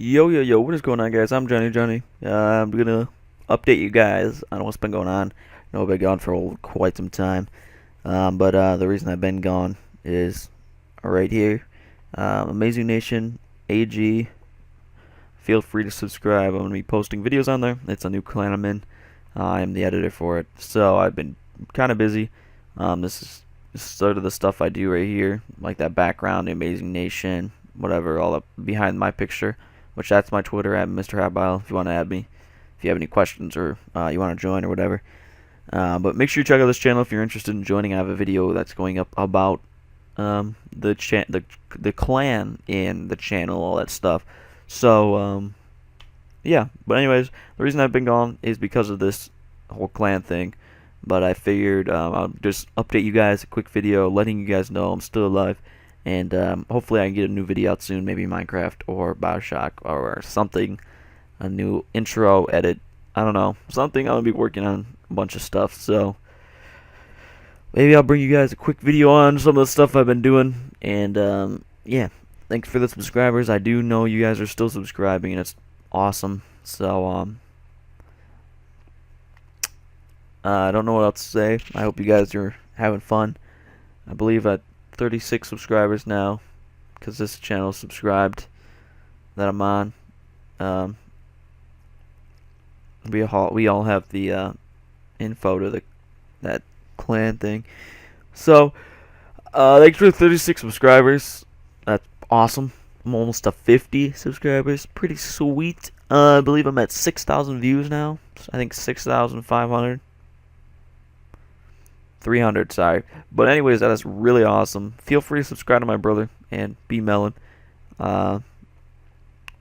Yo, yo, yo, what is going on, guys? I'm Johnny. I'm gonna update you guys on what's been going on. I know I've been gone for quite some time, but the reason I've been gone is right here. Amazing Nation AG. Feel free to subscribe. I'm gonna be posting videos on there. It's a new clan I'm in. I am the editor for it, so I've been kind of busy. This is sort of the stuff I do right here, like that background, the Amazing Nation, whatever, all up behind my picture. Which that's my Twitter at Mr. Habile if you want to add me, if you have any questions or you want to join or whatever. But make sure you check out this channel if you're interested in joining. I have a video that's going up about the clan and the channel, all that stuff. So yeah. But anyways, the reason I've been gone is because of this whole clan thing. But I figured I'll just update you guys, a quick video letting you guys know I'm still alive. And hopefully I can get a new video out soon, maybe Minecraft or Bioshock or something, a new intro edit, I don't know, something. I'm going to be working on a bunch of stuff, so maybe I'll bring you guys a quick video on some of the stuff I've been doing. And yeah, thanks for the subscribers. I do know you guys are still subscribing, and it's awesome. So I don't know what else to say. I hope you guys are having fun. I believe at 36 subscribers now, because this channel is subscribed that I'm on. We all have the info to that clan thing. So thanks for the 36 subscribers. That's awesome. I'm almost to 50 subscribers. Pretty sweet. I believe I'm at 6,000 views now. I think 6,500. 300, sorry. But anyways, that is really awesome. Feel free to subscribe to my brother and be melon. But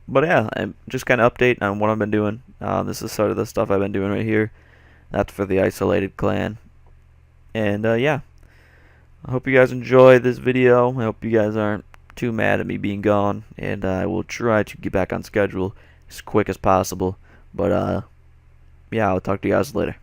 yeah, I'm just kind of update on what I've been doing. This is sort of the stuff I've been doing right here. That's for the isolated clan. And yeah, I hope you guys enjoy this video. I hope you guys aren't too mad at me being gone. And I will try to get back on schedule as quick as possible. But yeah, I'll talk to you guys later.